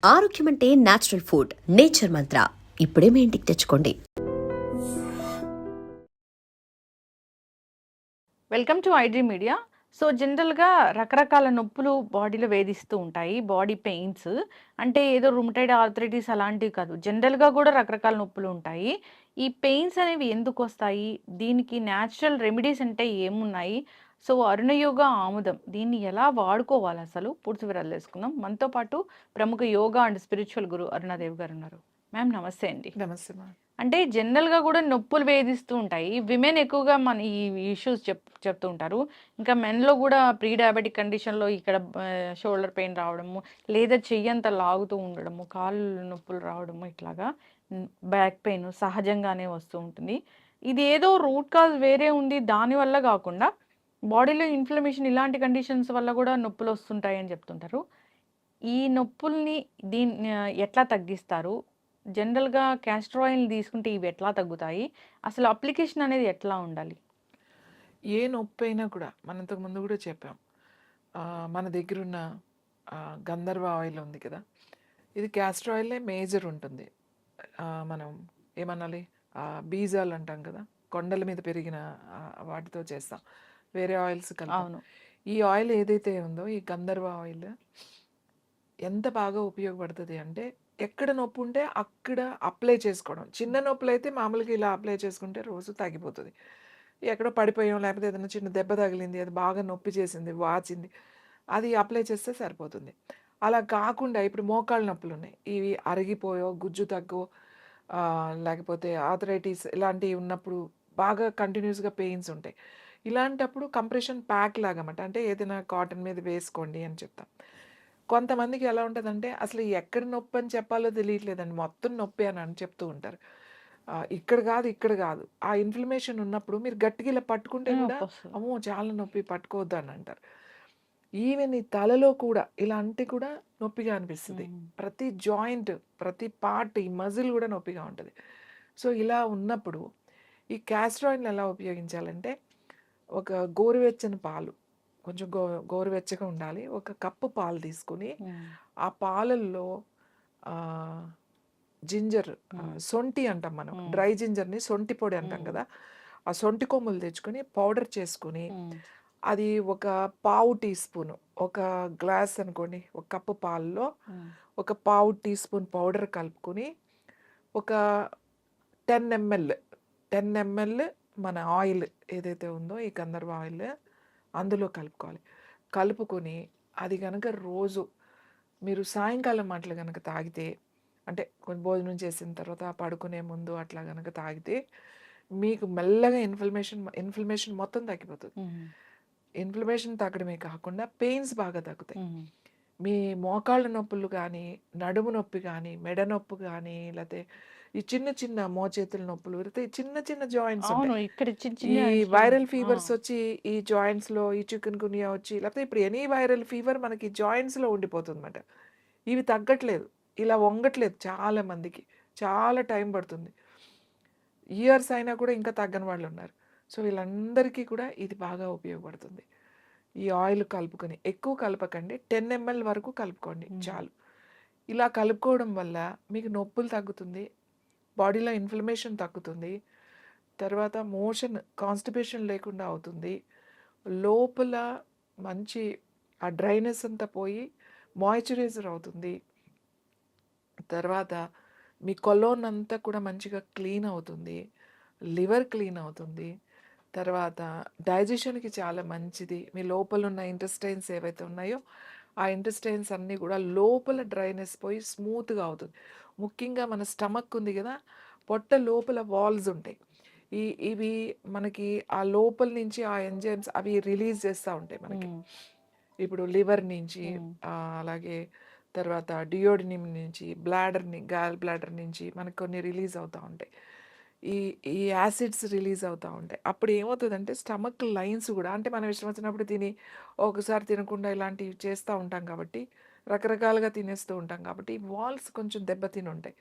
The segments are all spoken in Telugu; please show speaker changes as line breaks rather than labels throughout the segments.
ఆరోగ్యం అంటే నేచురల్ ఫుడ్. నేచర్ మంత్ర ఇప్పుడే మీ ఇంటికి తెచ్చుకోండి.
Welcome to iDream media. So జనరల్గా రకరకాల నొప్పులు బాడీలో వేధిస్తూ ఉంటాయి. బాడీ పెయిన్స్ అంటే ఏదో రుమటైడ్ ఆర్థరైటిస్ అలాంటివి కాదు. జనరల్గా కూడా రకరకాల నొప్పులు ఉంటాయి. ఈ పెయిన్స్ అనేవి ఎందుకు వస్తాయి? దీనికి న్యాచురల్ రెమెడీస్ అంటే ఏమున్నాయి? సో అరుణయోగ ఆముదం దీన్ని ఎలా వాడుకోవాలి అసలు? పూర్తి వివరాలు తెలుసుకుందాం. మనతో పాటు ప్రముఖ యోగా అండ్ స్పిరిచువల్ గురు అరుణాదేవి గారు ఉన్నారు. మ్యామ్ నమస్తే అండి.
నమస్తే మా.
అంటే జనరల్‌గా గూడా నొప్పులు వేధిస్తూ ఉంటాయి. విమెన్ ఎక్కువగా మన ఈ ఇష్యూస్ చెప్తూ ఉంటారు. ఇంకా మెన్‌లో గూడా ప్రీ డయాబెటిక్ కండిషన్‌లో ఇక్కడ షోల్డర్ పెయిన్ రావడము, లేదా చెయ్యంతా లాగుతూ ఉండడము, కాళ్ళు నొప్పులు రావడము ఇట్లాగా బ్యాక్ పెయిన్ సహజంగానే వస్తూ ఉంటుంది. ఇది ఏదో రూట్ కాజ్ వేరే ఉంది దానివల్ల గాకుండా బాడీలో ఇన్‌ఫ్లమేషన్ ఇలాంటి కండిషన్స్ వల్ల గూడా నొప్పులొస్తుంటాయని చెప్తుంటారు. ఈ నొప్పుల్ని ఎట్లా తగ్గిస్తారు? జనరల్‌గా క్యాస్టర్ ఆయిల్‌ని తీసుకుంటే ఇవి ఎట్లా తగ్గుతాయి? అసలు అప్లికేషన్ అనేది ఎట్లా ఉండాలి?
ఏ నొప్పైనా కూడా మనం ఇంతకు ముందు కూడా చెప్పాం. మన దగ్గరున్న గంధర్వ ఆయిల్ ఉంది కదా! ఇది క్యాస్టర్ ఆయిలే మేజర్ ఉంటుంది. మనం ఏమనాలి? బీజాలు అంటాం కదా! కొండల మీద పెరిగిన వాటితో చేస్తాం. వేరే ఆయిల్స్ కలపం.
అవును.
ఈ ఆయిల్ ఏదైతే ఉందో ఈ గంధర్వ ఆయిల్ ఎంత బాగా ఉపయోగపడుతుంది అంటే, ఎక్కడ నొప్పి ఉంటే అక్కడ అప్లై చేసుకోవడం. చిన్న నొప్పులైతే మామూలుగా ఇలా అప్లై చేసుకుంటే రోజు తగ్గిపోతుంది. ఎక్కడో పడిపోయాం, లేకపోతే ఏదైనా చిన్న దెబ్బ తగిలింది, అది బాగా నొప్పి చేసింది, వాచింది, అది అప్లై చేస్తే సరిపోతుంది. అలా కాకుండా ఇప్పుడు మోకాళ్ళ నొప్పులున్నాయి. ఇవి అరిగిపోయో, గుజ్జు తగ్గో, లేకపోతే ఆర్థరైటిస్ ఇలాంటివి ఉన్నప్పుడు బాగా కంటిన్యూస్‌గా పెయిన్స్ ఉంటాయి. ఇలాంటప్పుడు కంప్రెషన్ ప్యాక్ లాగనమాట. అంటే ఏదైనా కాటన్ మీద వేసుకోండి అని చెప్తాం. కొంతమందికి ఎలా ఉంటదంటే, అసలు ఎక్కడ నొప్పని చెప్పాలో తెలియట్లేదండి. మొత్తం నొప్పే అని చెప్తూ ఉంటారు. ఇక్కడ గాదు, ఇక్కడ గాదు. ఆ ఇన్‌ఫ్లమేషన్ ఉన్నప్పుడు మీరు గట్టిగా ఇలా పట్టుకుంటే గూడా,
నొప్పొస్తది.
అమ్మో! చాలా నొప్పి పట్టుకోవద్దు అని అంటారు. ఈవెన్ ఈ తలలో కూడా ఇలా అంటే కూడా నొప్పిగా అనిపిస్తది.
హ్మ్.
ప్రతి జాయింట్, ప్రతి పార్ట్, ఈ మజిల్ గూడా నొప్పిగా ఉంటది. సో, ఇలా ఉన్నప్పుడు ఈ క్యాస్టర్ ఆయిల్‌ని ఎలా ఉపయోగించాలంటే, ఒక గోరువెచ్చని పాలు, కొంచెం గోరువెచ్చగా ఉండాలి. ఒక కప్పు పాలు తీసుకొని,
హ్మ్.
ఆ పాలల్లో ఆహ్, జింజర్,
హ్మ్.
సొంఠి అంటాం మనం.
హ్మ్.
డ్రై జింజర్‌ని సొంఠి పొడి అంటాం
హ్మ్.
కదా! ఆ సొంఠి కొమ్ములు తెచ్చుకొని పౌడర్ చేసుకొని,
హ్మ్.
అది ఒక పావు టీ స్పూను, ఒక గ్లాస్ అనుకోండి, ఒక కప్పు పాలలో
హ్మ్.
ఒక పావు టీ స్పూన్ పౌడర్ కలుపుకొని, ఒక 10 ఎంఎల్ 10 ఎంఎల్ మన ఆయిల్ ఏదైతే ఉందో ఈ గంధర్వ ఆయిల్ అందులో కలుపుకోవాలి. కలుపుకొని అది గనక రోజు మీరు సాయంకాలం అట్లా గనక తాగితే, అంటే కొంచెం భోజనం చేసిన తర్వాత పడుకునే ముందు అట్లా గనక తాగితే, మీకు మెల్లగా ఇన్‌ఫ్లమేషన్ మొత్తం తగ్గిపోతది.
హ్మ్.
ఇన్‌ఫ్లమేషన్ తగ్గడమే కాకుండా పెయిన్స్ బాగా తగ్గుతాయి.
హ్మ్.
మీ మోకాళ్ళ నొప్పులు గానీ, నడుము నొప్పి గానీ, మెడ నొప్పి గానీ, లేతే ఈ చిన్న చిన్న మోచేతుల నొప్పులు, లేతే చిన్న చిన్న జాయింట్స్
అవును.
ఉంటాయి.
ఇక్కడ చిన్న
ఈ
చిన్న జాయింట్స్‌లో
వైరల్
ఆ!
ఫీవర్స్ వచ్చి ఈ జాయింట్స్‌లో ఈ చికున్ గున్యా వచ్చి, లేకపోతే ఇప్పుడు ఎనీ వైరల్ ఫీవర్ మనకి జాయింట్స్‌లో ఉండిపోతుందన్నమాట. ఇవి తగ్గట్లేదు. ఇలా వంగట్లేదు చాలా మందికి. చాలా టైం పడుతుంది. ఇయర్స్ అయినా కూడా ఇంకా తగ్గని వాళ్ళున్నారు. సో, వీళ్ళందరికీ కూడా ఇది బాగా ఉపయోగపడుతుంది. ఈ ఆయిల్ కలుపుకొని, ఎక్కువ కలపకండి. 10 ఎంఎల్ వరకు కలుపుకోండి
హ్మ్.
చాలు. ఇలా కలుపుకోవడం వల్ల మీకు నొప్పులు తగ్గుతుంది. బాడీలో ఇన్‌ఫ్లమేషన్ తగ్గుతుంది. తర్వాత మోషన్ కాన్‌స్టిపేషన్ లేకుండా అవుతుంది. లోపల మంచి ఆ డ్రైనెస్ అంతా పోయి మాయిశ్చరైజర్ అవుతుంది. తర్వాత మీ కొలోన్ అంతా కూడా మంచిగా క్లీన్ అవుతుంది. లివర్ క్లీన్ అవుతుంది. తర్వాత డైజెషన్‌కి చాలా మంచిది. మీ లోపలున్న ఇంటెస్టైన్స్ ఏవైతే ఉన్నాయో, ఆ ఇంటెస్టైన్స్ అన్నీ కూడా లోపల డ్రైనెస్ పోయి స్మూత్‌గా అవుతుంది. ముఖ్యంగా మన స్టమక్ ఉంది గదా! పొట్ట లోపల వాల్స్ ఉంటాయి. ఇవి మనకి ఆ లోపల నుంచి ఆ ఎంజైమ్స్ అవి రిలీజ్ చేస్తా ఉంటాయి మనకి.
హ్మ్.
ఇప్పుడు లివర్ నుంచి,
హ్మ్.
అలాగే తర్వాత డియోడినియం నుంచి, గాల్ బ్లాడర్ నుంచి మనకు కొన్ని రిలీజ్ అవుతా ఉంటాయి. ఈ ఈ యాసిడ్స్ రిలీజ్ అవుతా ఉంటాయి. అప్పుడు ఏమవుతదంటే స్టమక్ లైన్స్ గూడా, అంటే మనం ఇష్టం వచ్చినప్పుడు తిని, ఒకసారి తినకుండా ఇలాంటివి చేస్తా ఉంటాం కాబట్టి, రకరకాలుగా తినేస్తూ ఉంటాం కాబట్టి, వాల్స్ కొంచెం దెబ్బతిని ఉంటాయి.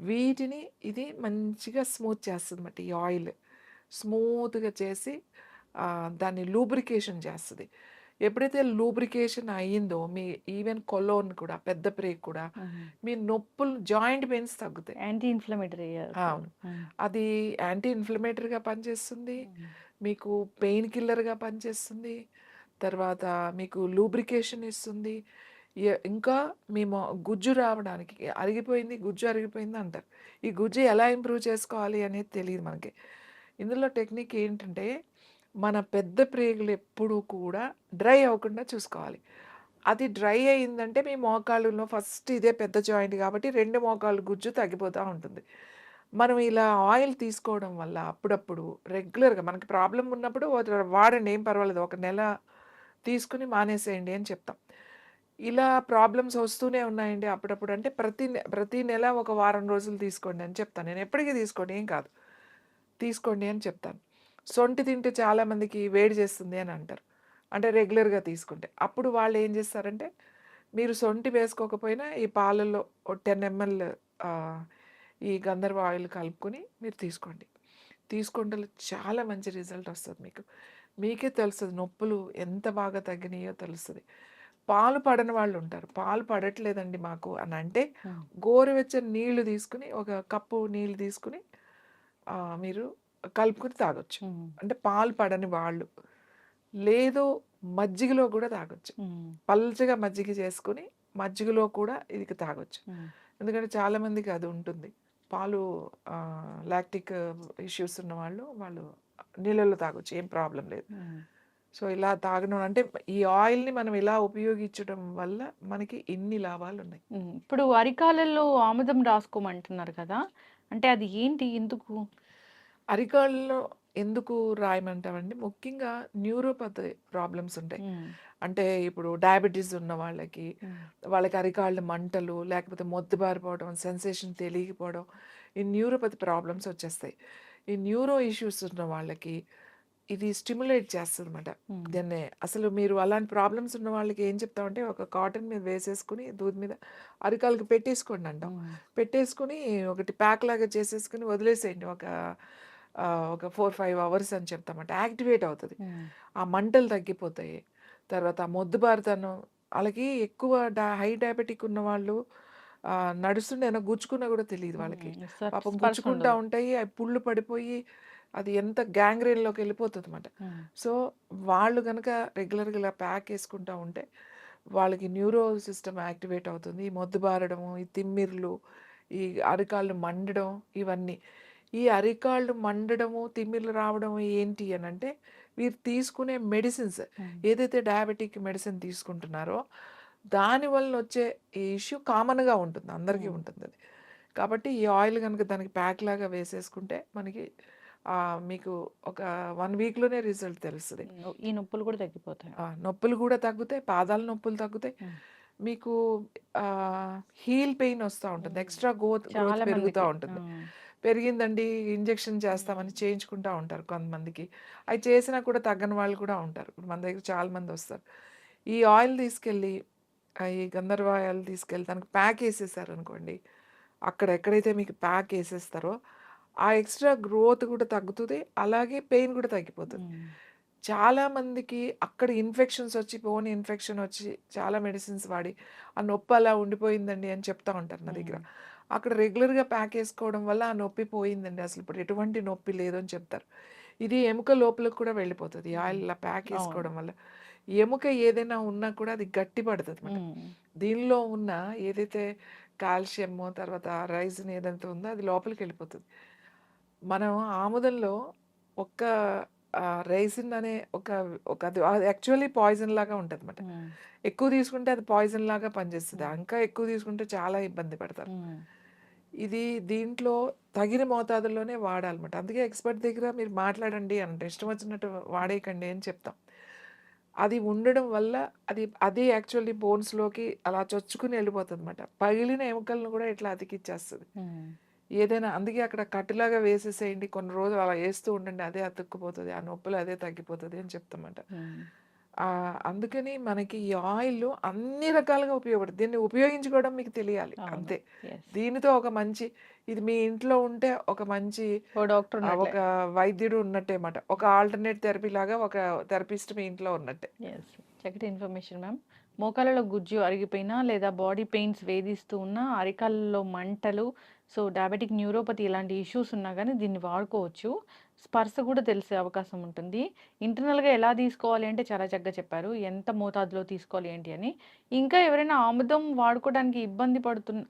వీటిని ఇది మంచిగా స్మూత్ చేస్తదన్నమాట ఈ ఆయిల్. స్మూత్‌గా చేసి దాన్ని లూబ్రికేషన్ చేస్తది. ఎప్పుడైతే లూబ్రికేషన్ అయ్యిందో మీ ఈవెన్ కొలోన్ కూడా పెద్ద ప్రేగు కూడా మీ నొప్పులు జాయింట్ పెయిన్స్ తగ్గుతాయి.
Anti inflammatory.
అవును. అది యాంటీ ఇన్‌ఫ్లమేటరీగా పనిచేస్తుంది. మీకు పెయిన్ కిల్లర్‌గా పనిచేస్తుంది. తర్వాత మీకు లూబ్రికేషన్ ఇస్తుంది. ఇంకా మీ గుజ్జు రావడానికి అరిగిపోయింది, గుజ్జు అరిగిపోయింది అంటారు. ఈ గుజ్జు ఎలా ఇంప్రూవ్ చేసుకోవాలి అనేది తెలీదు మనకి. ఇందులో టెక్నిక్ ఏంటంటే, మన పెద్ద ప్రేగులు ఎప్పుడూ కూడా డ్రై అవ్వకుండా చూసుకోవాలి. అది డ్రై అయిందంటే మీ మోకాళ్ళలో ఫస్ట్ ఇదే పెద్ద జాయింట్ కాబట్టి 2 మోకాళ్ళ గుజ్జు తగ్గిపోతా ఉంటుంది. మనం ఇలా ఆయిల్ తీసుకోవడం వల్ల అప్పుడప్పుడు రెగ్యులర్‌గా మనకి ప్రాబ్లమ్ ఉన్నప్పుడు వాడండి ఏం పర్వాలేదు. ఒక నెల తీసుకొని మానేసేయండి అని చెప్తాం. ఇలా ప్రాబ్లమ్స్ వస్తూనే ఉన్నాయండి అప్పుడప్పుడు అంటే ప్రతి నెల ఒక వారం రోజులు తీసుకోండి అని చెప్తాను. నేను ఎప్పటికీ తీసుకోండి ఏం కాదు. తీసుకోండి అని చెప్తాను. సొంటి తింటే చాలామందికి వేడి చేస్తుంది అని అంటారు. అంటే రెగ్యులర్‌గా తీసుకుంటే. అప్పుడు వాళ్ళు ఏం చేస్తారంటే, మీరు సొంటి వేసుకోకపోయినా ఈ పాలల్లో ఓ 10 ఎంఎల్ ఆహ్, ఈ గంధర్వ ఆయిల్ కలుపుకొని మీరు తీసుకోండి. తీసుకుంటే చాలా మంచి రిజల్ట్ వస్తది మీకు. మీకే తెలుస్తది నొప్పులు ఎంత బాగా తగ్గినాయో తెలుస్తది. పాలు పడని వాళ్ళుంటారు. పాలు పడట్లేదండి మాకు అని అంటే, గోరువెచ్చని నీళ్లు తీసుకొని, ఒక కప్పు నీళ్లు తీసుకొని మీరు కలుపుకొని తాగొచ్చు. అంటే పాలు పడని వాళ్ళు. లేదు మజ్జిగలో కూడా తాగొచ్చు. పల్చగా మజ్జిగ చేసుకొని, మజ్జిగలో కూడా ఇది తాగొచ్చు. ఎందుకంటే చాలామందికి అది ఉంటుంది. పాలు లాక్టిక్ ఇష్యూస్ ఉన్నవాళ్ళు వాళ్ళు నీళ్ళలో తాగొచ్చు. ఏం ప్రాబ్లమ్ లేదు. సో, ఇలా తాగడం అంటే ఈ ఆయిల్‌ని మనం ఇలా ఉపయోగించడం వల్ల మనకి ఇన్ని లాభాలున్నాయి.
ఇప్పుడు అరికాళ్ళలో ఆముదం రాసుకోమంటున్నారు కదా! అంటే అది ఏంటి? ఎందుకు?
అరికాళ్ళలో ఎందుకు రాయమంటామండి? ముఖ్యంగా న్యూరోపతి ప్రాబ్లమ్స్ ఉంటాయి. అంటే ఇప్పుడు డయాబెటిస్ ఉన్న వాళ్ళకి, వాళ్ళకి అరికాళ్ళ మంటలు, లేకపోతే మొద్దుబారిపోవడం, సెన్సేషన్ తెలియకపోవడం, ఈ న్యూరోపతి ప్రాబ్లమ్స్ వచ్చేస్తాయి. ఈ న్యూరో ఇష్యూస్ ఉన్న వాళ్ళకి ఇది స్టిమ్యులేట్ చేస్తదనమాట. దాన్ని అసలు మీరు అలాంటి ప్రాబ్లమ్స్ ఉన్న వాళ్ళకి ఏం చెప్తామంటే, ఒక కాటన్ మీద వేసేసుకొని, దూది మీద అరికాళ్ళకి పెట్టేసుకోండి అంటాం. పెట్టేసుకొని ఒకటి ప్యాక్ లాగా చేసేసుకొని వదిలేసేయండి. ఒక 4, 5 అవర్స్ అని చెప్తామంట. యాక్టివేట్ అవుతది. ఆ మంటలు తగ్గిపోతాయి. తర్వాత ఆ మొద్దుబారితనం ఆళ్ళకి ఎక్కువ హై డయాబెటిక్ ఉన్నవాళ్ళు నడుస్తుంటే ఏమైనా గుచ్చుకున్నా కూడా తెలీదు వాళ్ళకి. పాపం
స్పర్శ
గుచ్చుకుంటా
ఉండదు.
ఉంటాయి. అవి పుళ్ళు పడిపోయి అది ఎంత గ్యాంగ్రీన్‌లోకి వెళ్ళిపోతదన్నమాట. సో, వాళ్ళు గనక రెగ్యులర్‌గా ఇలా ప్యాక్ ఏసుకుంటా ఉంటే, వాళ్ళకి న్యూరో సిస్టమ్ యాక్టివేట్ అవుతుంది. ఈ మొద్దుబారడము, ఈ తిమ్మిర్లు, ఈ అరికాళ్ళు మండడం ఇవన్నీ. ఈ అరికాళ్ళు మండడము, తిమ్మిర్లు రావడం ఏంటి అనంటే, వీరు తీసుకునే మెడిసిన్స్ ఏదైతే డయాబెటిక్ మెడిసిన్ తీసుకుంటున్నారో, దాని వలన వచ్చే ఈ ఇష్యూ కామన్‌గా ఉంటుంది. అందరికీ ఉంటుందది. కాబట్టి ఈ ఆయిల్ గనుక దానికి ప్యాక్ లాగా వేసేసుకుంటే మనకి మీకు ఒక 1 వీక్‌లోనే రిజల్ట్ తెలుస్తది.
ఈ నొప్పులు కూడా తగ్గిపోతాయి.
నొప్పులు గూడా తగ్గుతాయి. పాదాల నొప్పులు తగ్గుతాయి. మీకు హీల్ పెయిన్ వస్తా ఉంటుంది. ఎక్స్‌ట్రా గ్రోత్
చాలా
పెరుగుతా
మందికి.
ఉంటుంది. పెరిగిందండి ఇంజెక్షన్ చేస్తామని చేయించుకుంటా ఉంటారు కొంతమందికి. అయి చేసినా కూడా తగ్గని వాళ్ళు కూడా ఉంటారు. ఇప్పుడు మన దగ్గర చాలా మంది వస్తారు. ఈ ఆయిల్ తీసుకెళ్ళి ఈ గంధర్వ ఆయిల్ తీసుకెళ్ళి దానికి ప్యాక్ ఏసేసారనుకోండి. అక్కడ ఎక్కడైతే మీకు ప్యాక్ ఏసేస్తారో ఆ ఎక్స్‌ట్రా గ్రోత్ కూడా తగ్గుతది. అలాగే పెయిన్ కూడా తగ్గిపోతది. చాలా మందికి అక్కడ ఇన్ఫెక్షన్స్ వచ్చి బోన్ ఇన్ఫెక్షన్ వచ్చి చాలా మెడిసిన్స్ వాడి ఆ నొప్పి అలా ఉండిపోయిందండి అని చెప్తా ఉంటారు నా దగ్గర. అక్కడ రెగ్యులర్‌గా ప్యాక్ ఏసుకోవడం వల్ల ఆ నొప్పి పోయిందండి. అసలు ఇప్పుడు ఎటువంటి నొప్పి లేదు అని చెప్తారు. ఇది ఎముక లోపలికి కూడా వెళ్ళిపోతది. ఈ ఆయిల్ ఇలా ప్యాక్
అవును.
ఏసుకోవడం వల్ల. ఎముక ఏదైనా ఉన్నా కూడా అది గట్టి పడతదన్నమాట. దీనిలో ఉన్న ఏదైతే కాల్షియము, తర్వాత రైజిన్ ఏదైతే ఉందో అది లోపలికి వెళ్ళిపోతది. మనం ఆముదంలో ఒక్క రైసిన్ అనే ఒక అది యాక్చువల్లీ పాయిజన్ లాగా ఉంటదన్నమాట. ఎక్కువ తీసుకుంటే అది పాయిజన్ లాగా పనిచేస్తది. ఇంకా ఎక్కువ తీసుకుంటే చాలా ఇబ్బంది పడతారు. ఇది దీంట్లో తగిన మోతాదులోనే వాడాలన్నమాట. అందుకే ఎక్స్‌పర్ట్ దగ్గర మీరు మాట్లాడండి అంటారు. ఇష్టం వచ్చినట్టు వాడేయకండి అని చెప్తాం. అది ఉండడం వల్ల అది యాక్చువల్లీ బోన్స్‌లోకి అలా చొచ్చుకుని వెళ్ళిపోతదన్నమాట. పగిలిన ఎముకలను కూడా ఇట్లా అతికిచ్చేస్తది. ఏదైనా అందుకే అక్కడ కట్టులాగా వేసేసేయండి. కొన్ని రోజులు అలా ఏస్తూ ఉండండి. అదే అతుక్కుపోతది. ఆ నొప్పులు అదే తగ్గిపోతది అని చెప్తామాట. అందుకని మనకి ఈ ఆయిల్ అన్ని రకాలుగా ఉపయోగపడుతుంది. దీన్ని ఉపయోగించుకోవడం మీకు తెలియాలి
అవును.
అంతే.
Yes.
దీనితో ఒక మంచి ఇది మీ ఇంట్లో ఉంటే ఒక మంచి
ఓ డాక్టర్ ఉన్నట్లే.
ఒక వైద్యుడు ఉన్నట్టే మాట. ఒక ఆల్టర్‌నేట్ థెరపీ లాగా ఒక థెరపిస్ట్ మీ ఇంట్లో ఉన్నట్టే.
Yes. చక్కటి ఇన్ఫర్మేషన్ మ్యామ్. మోకాళ్ళలో గుజ్జు అరిగిపోయినా లేదా బాడీ పెయిన్స్ వేధిస్తూ ఉన్నా, అరికాళ్ళలో మంటలు, సో డయాబెటిక్ న్యూరోపతి ఇలాంటి ఇష్యూస్ ఉన్నా గానీ దీన్ని వాడుకోవచ్చు. స్పర్శ కూడా తెలిసే అవకాశం ఉంటుంది. ఇంటర్నల్‌గా ఎలా తీసుకోవాలి అంటే చాలా చక్కగా చెప్పారు. ఎంత మోతాదులో తీసుకోవాలి ఏంటి అని. ఇంకా ఎవరైనా ఆముదం వాడుకోవడానికి ఇబ్బంది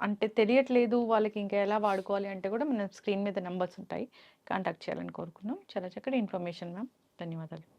అంటే తెలియట్లేదు వాళ్ళకి ఇంకా ఎలా వాడుకోవాలి అంటే కూడా మన స్క్రీన్ మీద నంబర్స్ ఉంటాయి. కాంటాక్ట్ చేయాలని కోరుకున్నాం. చాలా చక్కటి ఇన్ఫర్మేషన్ మ్యామ్. ధన్యవాదాలు.